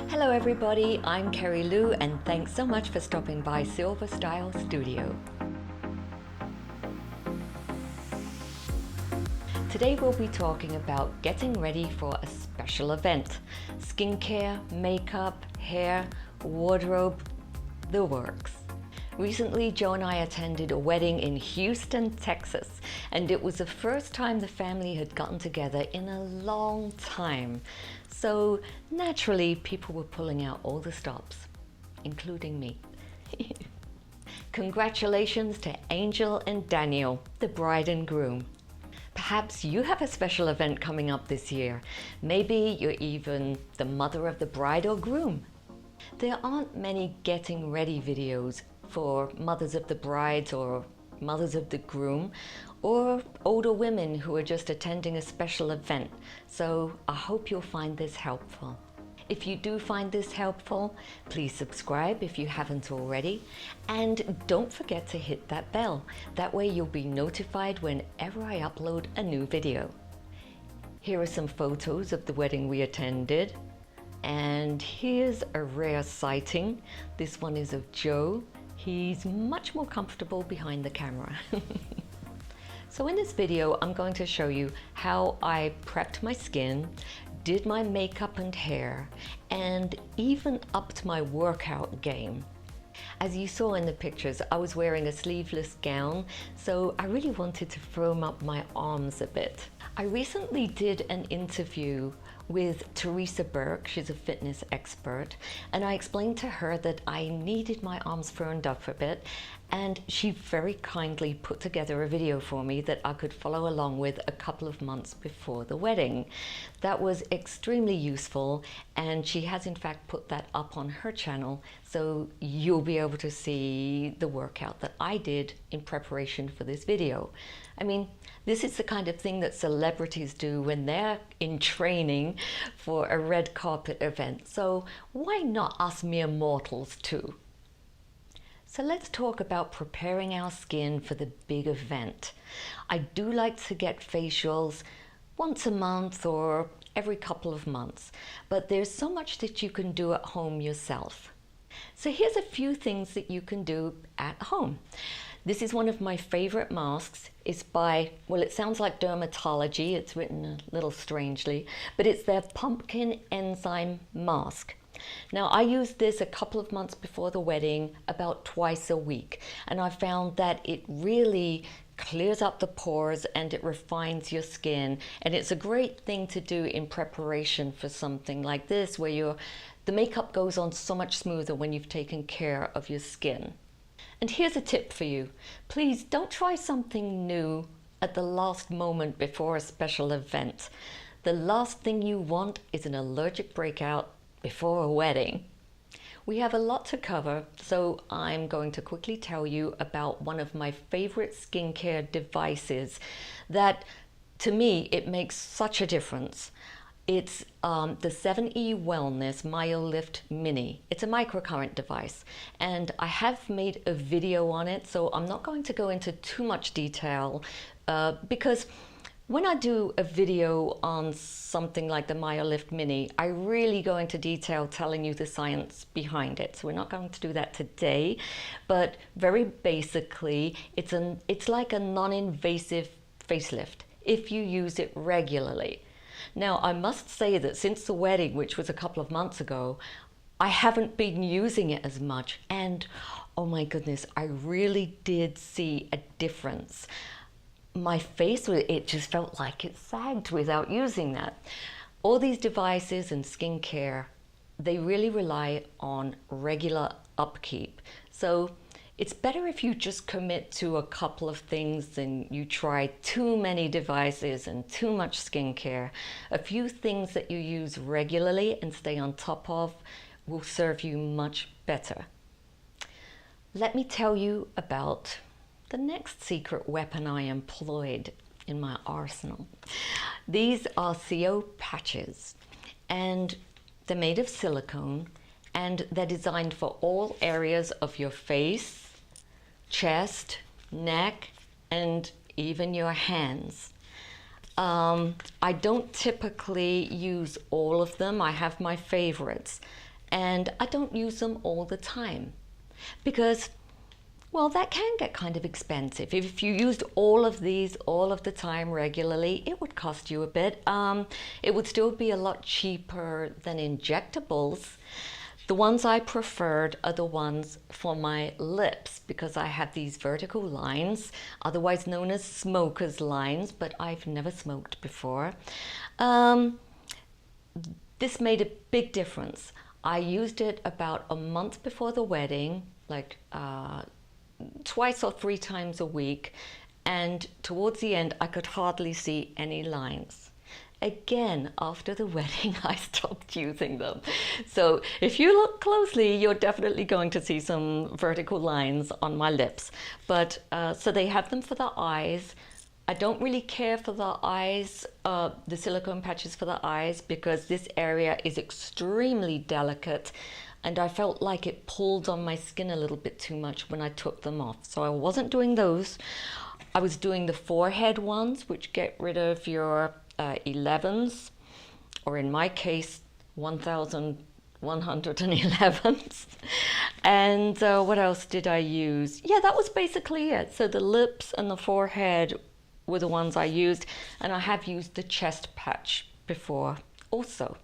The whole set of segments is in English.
Hello everybody, I'm Kerry-Lou and thanks so much for stopping by Silver Style Studio. Today we'll be talking about getting ready for a special event. Skincare, makeup, hair, wardrobe, the works. Recently, Joe and I attended a wedding in Houston, Texas, and it was the first time the family had gotten together in a long time. So naturally, people were pulling out all the stops, including me. Congratulations to Angel and Daniel, the bride and groom. Perhaps you have a special event coming up this year. Maybe you're even the mother of the bride or groom. There aren't many getting ready videos for mothers of the brides or mothers of the groom or older women who are just attending a special event. So I hope you'll find this helpful. If you do find this helpful, please subscribe if you haven't already, and don't forget to hit that bell. That way you'll be notified whenever I upload a new video. Here are some photos of the wedding we attended, and here's a rare sighting. This one is of Joe. He's much more comfortable behind the camera. So in this video, I'm going to show you how I prepped my skin, did my makeup and hair, and even upped my workout game. As you saw in the pictures, I was wearing a sleeveless gown, so I really wanted to firm up my arms a bit. I recently did an interview with Teresa Burke, she's a fitness expert, and I explained to her that I needed my arms firmed up a bit, and she very kindly put together a video for me that I could follow along with a couple of months before the wedding. That was extremely useful, and she has in fact put that up on her channel, so you'll be able to see the workout that I did in preparation for this video. I mean, this is the kind of thing that celebrities do when they're in training for a red carpet event, so why not us mere mortals too? So let's talk about preparing our skin for the big event. I do like to get facials once a month or every couple of months, but there's so much that you can do at home yourself. So here's a few things that you can do at home. This is one of my favorite masks. It's by, well, it sounds like Dermatology. It's written a little strangely, but it's their pumpkin enzyme mask. Now, I used this a couple of months before the wedding, about twice a week, and I found that it really clears up the pores and it refines your skin, and it's a great thing to do in preparation for something like this where the makeup goes on so much smoother when you've taken care of your skin. And here's a tip for you. Please don't try something new at the last moment before a special event. The last thing you want is an allergic breakout before a wedding. We have a lot to cover, so I'm going to quickly tell you about one of my favorite skincare devices that, to me, it makes such a difference. It's the 7E Wellness MyoLift Mini. It's a microcurrent device, and I have made a video on it, so I'm not going to go into too much detail because when I do a video on something like the MyoLift Mini, I really go into detail telling you the science behind it. So we're not going to do that today, but very basically, it's like a non-invasive facelift if you use it regularly. Now, I must say that since the wedding, which was a couple of months ago, I haven't been using it as much. And oh my goodness, I really did see a difference. My face, it just felt like it sagged without using that. All these devices and skincare, they really rely on regular upkeep. So it's better if you just commit to a couple of things than you try too many devices and too much skincare. A few things that you use regularly and stay on top of will serve you much better. Let me tell you about the next secret weapon I employed in my arsenal. These are CO patches, and they're made of silicone, and they're designed for all areas of your face, chest, neck, and even your hands. I don't typically use all of them. I have my favorites. and I don't use them all the time because, well, that can get kind of expensive. If you used all of these all of the time regularly, it would cost you a bit. It would still be a lot cheaper than injectables. The ones I preferred are the ones for my lips because I have these vertical lines, otherwise known as smoker's lines, but I've never smoked before. This made a big difference. I used it about a month before the wedding, like twice or 3 times a week, and towards the end I could hardly see any lines. Again, after the wedding, I stopped using them. So if you look closely, you're definitely going to see some vertical lines on my lips. But so they have them for the eyes. I don't really care for the eyes, the silicone patches for the eyes, because this area is extremely delicate and I felt like it pulled on my skin a little bit too much when I took them off. So I wasn't doing those. I was doing the forehead ones, which get rid of your 11s, or in my case 1111s. And what else did I use? Yeah, that was basically it. So the lips and the forehead were the ones I used, and I have used the chest patch before also.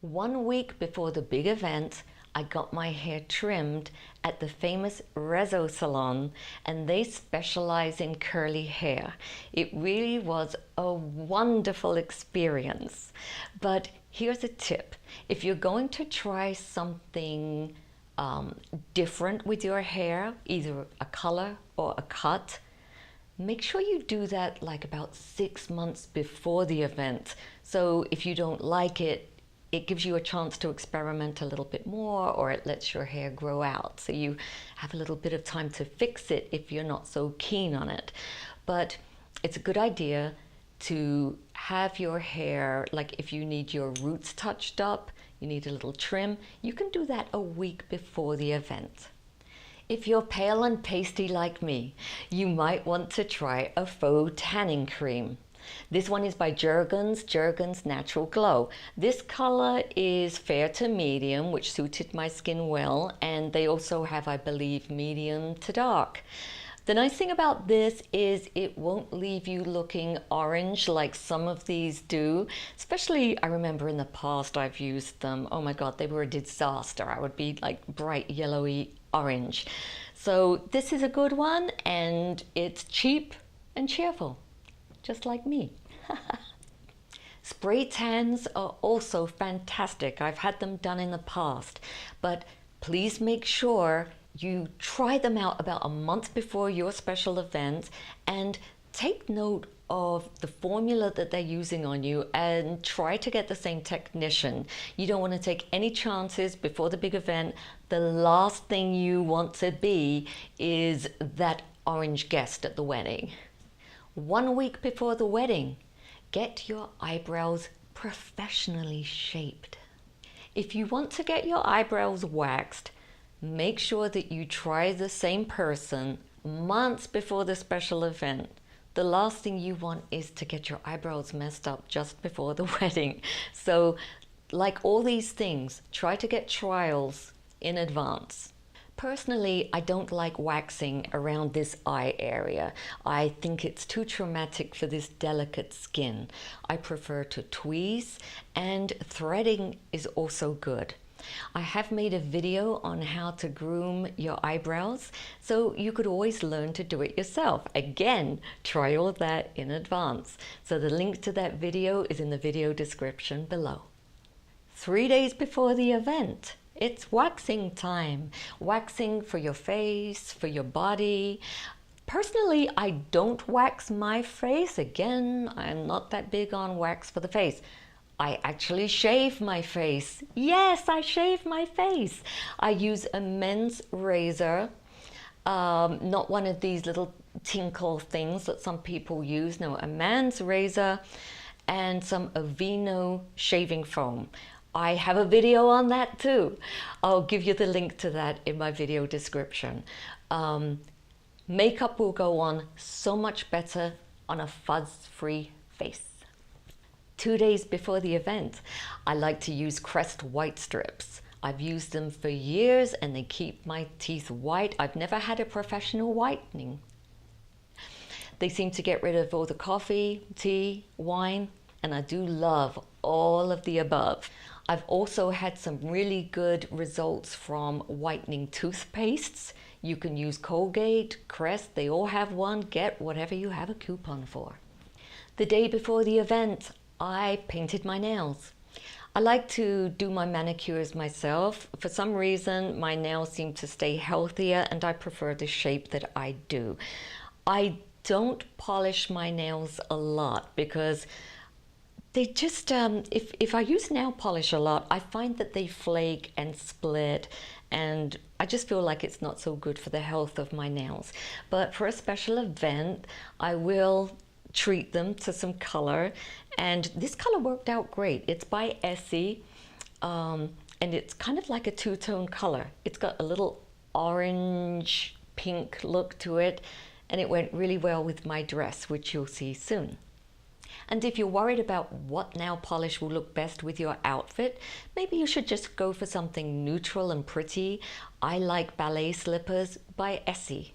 1 week before the big event, I got my hair trimmed at the famous Rezo salon, and they specialize in curly hair. It really was a wonderful experience. But here's a tip. If you're going to try something different with your hair, either a color or a cut, make sure you do that like about 6 months before the event. So if you don't like it, it gives you a chance to experiment a little bit more, or it lets your hair grow out. So you have a little bit of time to fix it if you're not so keen on it. But it's a good idea to have your hair, like if you need your roots touched up, you need a little trim, you can do that a week before the event. If you're pale and pasty like me, you might want to try a faux tanning cream. This one is by Jergens, Jergens Natural Glow. This color is fair to medium, which suited my skin well, and they also have, I believe, medium to dark. The nice thing about this is it won't leave you looking orange like some of these do. Especially, I remember in the past I've used them. Oh my God, they were a disaster. I would be like bright yellowy orange. So this is a good one, and it's cheap and cheerful, just like me. Spray tans are also fantastic. I've had them done in the past, but please make sure you try them out about a month before your special event, and take note of the formula that they're using on you and try to get the same technician. You don't want to take any chances before the big event. The last thing you want to be is that orange guest at the wedding. 1 week before the wedding, get your eyebrows professionally shaped. If you want to get your eyebrows waxed, make sure that you try the same person months before the special event. The last thing you want is to get your eyebrows messed up just before the wedding. So, like all these things, try to get trials in advance. Personally, I don't like waxing around this eye area. I think it's too traumatic for this delicate skin. I prefer to tweeze, and threading is also good. I have made a video on how to groom your eyebrows, so you could always learn to do it yourself. Again, try all of that in advance. So the link to that video is in the video description below. 3 days before the event, it's waxing time. Waxing for your face, for your body. Personally, I don't wax my face. Again, I'm not that big on wax for the face. I actually shave my face. Yes, I shave my face. I use a men's razor, not one of these little tinkle things that some people use. No, a man's razor and some Evian shaving foam. I have a video on that too. I'll give you the link to that in my video description. Makeup will go on so much better on a fuzz-free face. 2 days before the event, I like to use Crest white strips. I've used them for years and they keep my teeth white. I've never had a professional whitening. They seem to get rid of all the coffee, tea, wine, and I do love all of the above. I've also had some really good results from whitening toothpastes. You can use Colgate, Crest, they all have one. Get whatever you have a coupon for. The day before the event, I painted my nails. I like to do my manicures myself. For some reason, my nails seem to stay healthier and I prefer the shape that I do. I don't polish my nails a lot because they just, if I use nail polish a lot, I find that they flake and split, and I just feel like it's not so good for the health of my nails. But for a special event, I will treat them to some color, and this color worked out great. It's by Essie, and it's kind of like a two-tone color. It's got a little orange pink look to it, and it went really well with my dress, which you'll see soon. And if you're worried about what nail polish will look best with your outfit, maybe you should just go for something neutral and pretty. I like ballet slippers by Essie.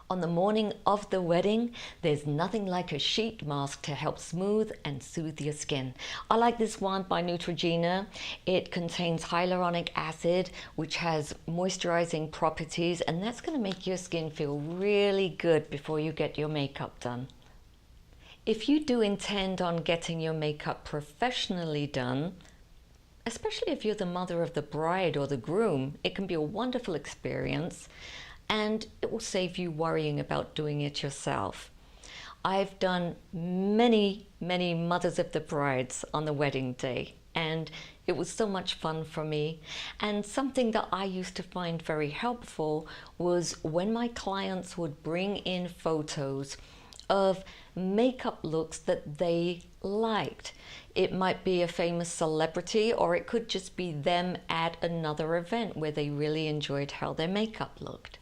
On the morning of the wedding, there's nothing like a sheet mask to help smooth and soothe your skin. I like this one by Neutogena. It contains hyaluronic acid, which has moisturizing properties, and that's going to make your skin feel really good before you get your makeup done. If you do intend on getting your makeup professionally done, especially if you're the mother of the bride or the groom, it can be a wonderful experience and it will save you worrying about doing it yourself. I've done many mothers of the brides on the wedding day, and it was so much fun for me. And something that I used to find very helpful was when my clients would bring in photos of makeup looks that they liked. It might be a famous celebrity, or it could just be them at another event where they really enjoyed how their makeup looked.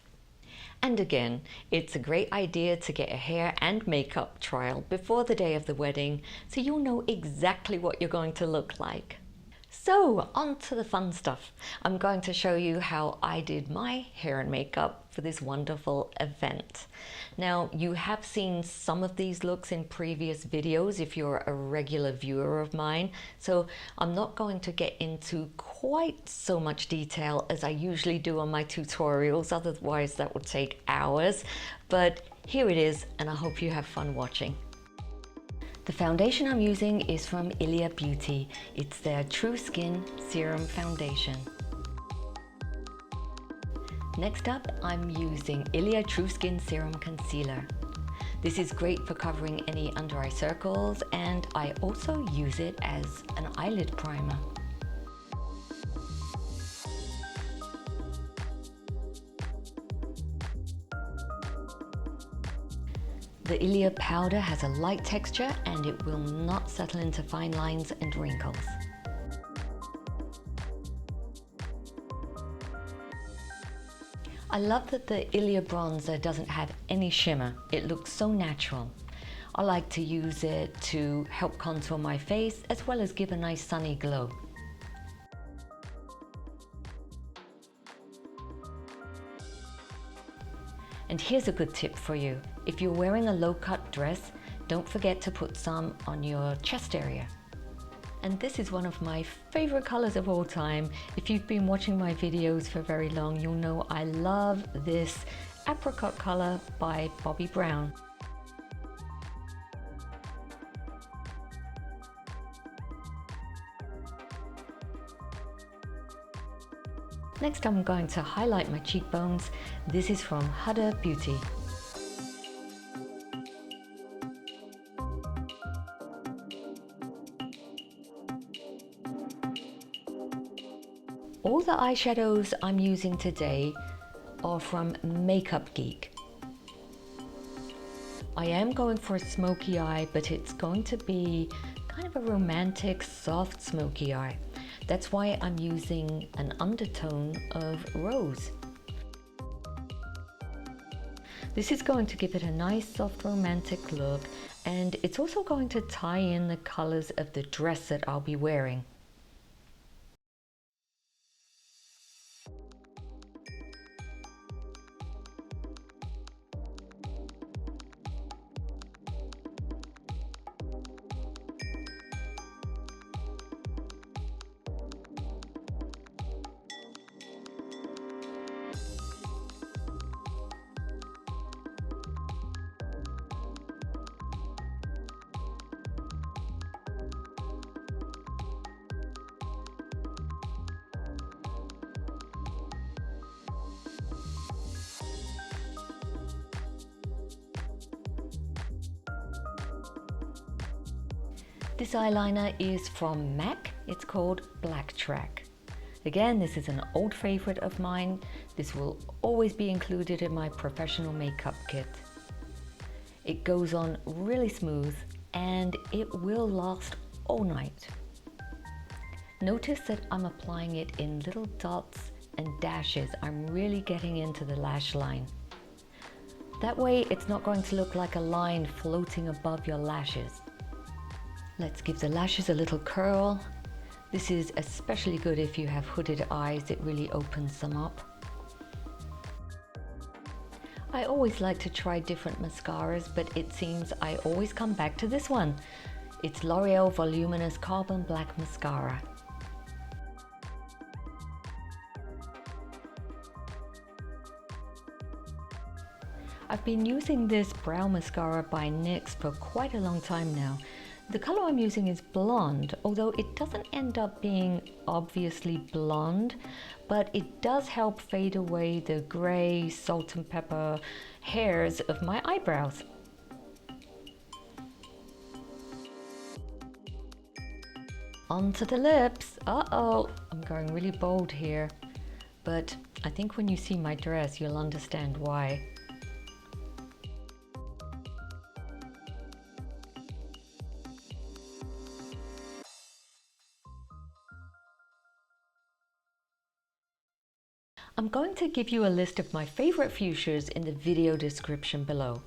And again, it's a great idea to get a hair and makeup trial before the day of the wedding, so you'll know exactly what you're going to look like. So, on to the fun stuff. I'm going to show you how I did my hair and makeup for this wonderful event. Now, you have seen some of these looks in previous videos if you're a regular viewer of mine, so I'm not going to get into quite so much detail as I usually do on my tutorials, otherwise that would take hours. But here it is, and I hope you have fun watching. The foundation I'm using is from Ilia Beauty. It's their True Skin Serum Foundation. Next up, I'm using Ilia True Skin Serum Concealer. This is great for covering any under eye circles, and I also use it as an eyelid primer. The Ilia powder has a light texture and it will not settle into fine lines and wrinkles. I love that the Ilia bronzer doesn't have any shimmer. It looks so natural. I like to use it to help contour my face as well as give a nice sunny glow. And here's a good tip for you. If you're wearing a low-cut dress, don't forget to put some on your chest area. And this is one of my favorite colors of all time. If you've been watching my videos for very long, you'll know I love this apricot color by Bobbi Brown. Next, I'm going to highlight my cheekbones. This is from Huda Beauty. All the eyeshadows I'm using today are from Makeup Geek. I am going for a smoky eye, but it's going to be kind of a romantic, soft smoky eye. That's why I'm using an undertone of rose. This is going to give it a nice soft romantic look, and it's also going to tie in the colors of the dress that I'll be wearing. This eyeliner is from MAC. It's called Black Track. Again, this is an old favorite of mine. This will always be included in my professional makeup kit. It goes on really smooth and it will last all night. Notice that I'm applying it in little dots and dashes. I'm really getting into the lash line. That way it's not going to look like a line floating above your lashes. Let's give the lashes a little curl. This is especially good if you have hooded eyes. It really opens them up. I always like to try different mascaras, but it seems I always come back to this one. It's L'Oreal Voluminous Carbon Black Mascara. I've been using this brow mascara by NYX for quite a long time now. The color I'm using is blonde, although it doesn't end up being obviously blonde, but it does help fade away the gray, salt and pepper hairs of my eyebrows. Onto the lips. Uh-oh, I'm going really bold here, but I think when you see my dress, you'll understand why. I'm going to give you a list of my favorite fuchsias in the video description below.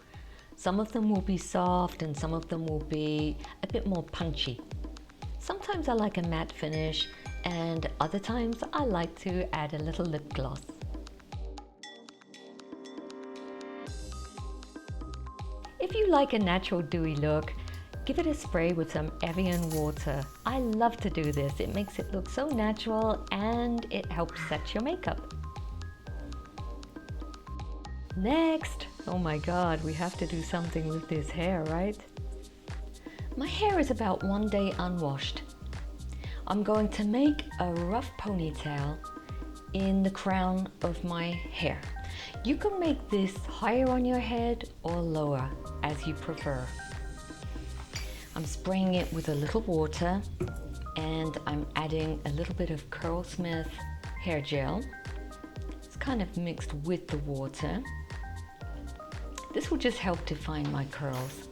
Some of them will be soft and some of them will be a bit more punchy. Sometimes I like a matte finish and other times I like to add a little lip gloss. If you like a natural dewy look, give it a spray with some Evian water. I love to do this. It makes it look so natural and it helps set your makeup. Next, oh my god, we have to do something with this hair, right? My hair is about 1 day unwashed. I'm going to make a rough ponytail in the crown of my hair. You can make this higher on your head or lower, as you prefer. I'm spraying it with a little water and I'm adding a little bit of Curlsmith hair gel. It's kind of mixed with the water. This will just help define my curls.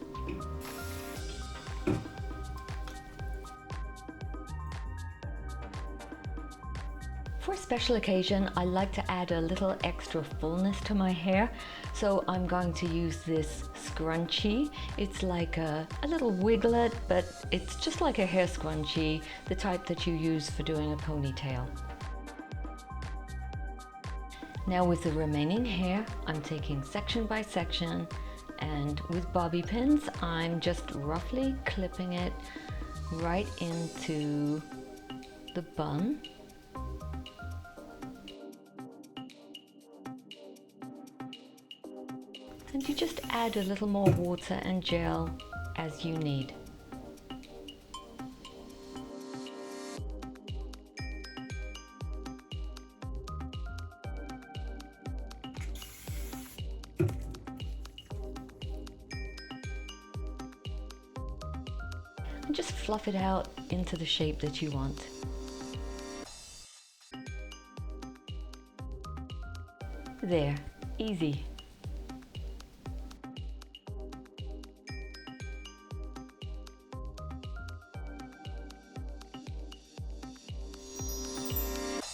For a special occasion, I like to add a little extra fullness to my hair, so I'm going to use this scrunchie. It's like a little wiglet, but it's just like a hair scrunchie, the type that you use for doing a ponytail. Now with the remaining hair, I'm taking section by section, and with bobby pins, I'm just roughly clipping it right into the bun. And you just add a little more water and gel as you need. And just fluff it out into the shape that you want. There, easy.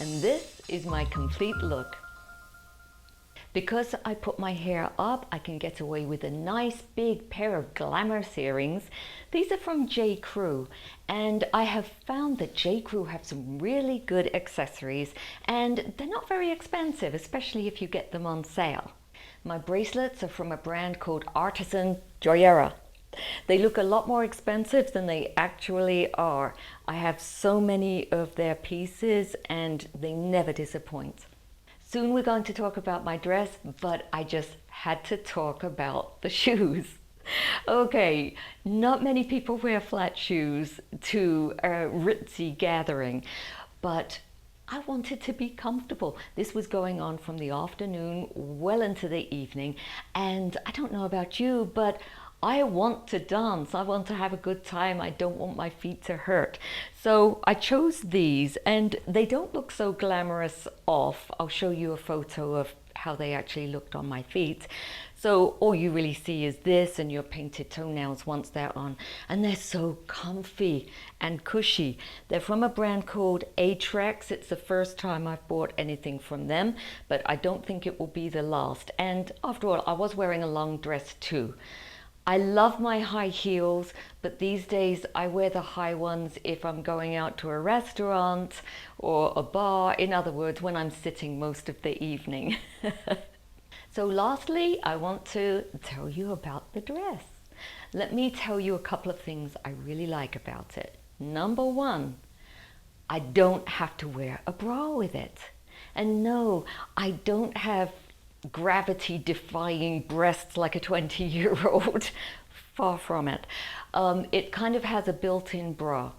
And this is my complete look. Because I put my hair up, I can get away with a nice big pair of glamour earrings. These are from J.Crew, and I have found that J.Crew have some really good accessories, and they're not very expensive, especially if you get them on sale. My bracelets are from a brand called Artisan Joyera. They look a lot more expensive than they actually are. I have so many of their pieces and they never disappoint. Soon we're going to talk about my dress, but I just had to talk about the shoes. Okay, not many people wear flat shoes to a ritzy gathering, but I wanted to be comfortable. This was going on from the afternoon well into the evening, and I don't know about you, but I want to dance. I want to have a good time. I don't want my feet to hurt. So I chose these, and they don't look so glamorous off. I'll show you a photo of how they actually looked on my feet. So all you really see is this and your painted toenails once they're on, and they're so comfy and cushy. They're from a brand called Trex. It's the first time I've bought anything from them, but I don't think it will be the last. And after all, I was wearing a long dress too. I love my high heels, but these days I wear the high ones if I'm going out to a restaurant or a bar. In other words, when I'm sitting most of the evening. So lastly, I want to tell you about the dress. Let me tell you a couple of things I really like about it. Number one, I don't have to wear a bra with it. And no, I don't have gravity-defying breasts like a 20-year-old. Far from it. It kind of has a built-in bra,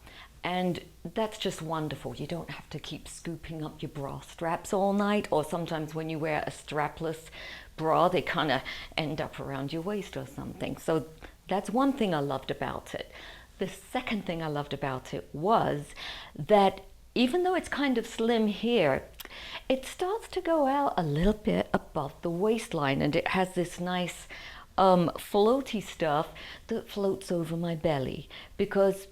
and that's just wonderful. You don't have to keep scooping up your bra straps all night, or sometimes when you wear a strapless bra, they kind of end up around your waist or something. So that's one thing I loved about it. The second thing I loved about it was that even though it's kind of slim here, it starts to go out a little bit above the waistline, and it has this nice floaty stuff that floats over my belly, because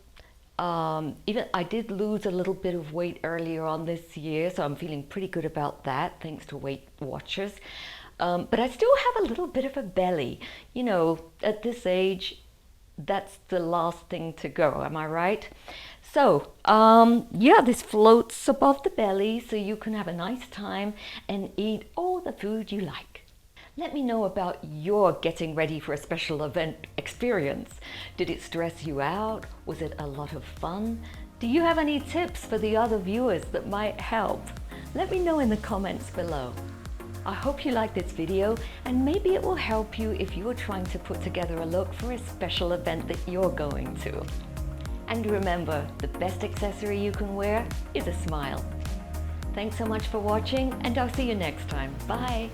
even I did lose a little bit of weight earlier on this year, so I'm feeling pretty good about that thanks to Weight Watchers. But I still have a little bit of a belly. You know, at this age, that's the last thing to go, am I right? So, yeah, this floats above the belly so you can have a nice time and eat all the food you like. Let me know about your getting ready for a special event experience. Did it stress you out? Was it a lot of fun? Do you have any tips for the other viewers that might help? Let me know in the comments below. I hope you liked this video, and maybe it will help you if you are trying to put together a look for a special event that you're going to. And remember, the best accessory you can wear is a smile. Thanks so much for watching, and I'll see you next time. Bye!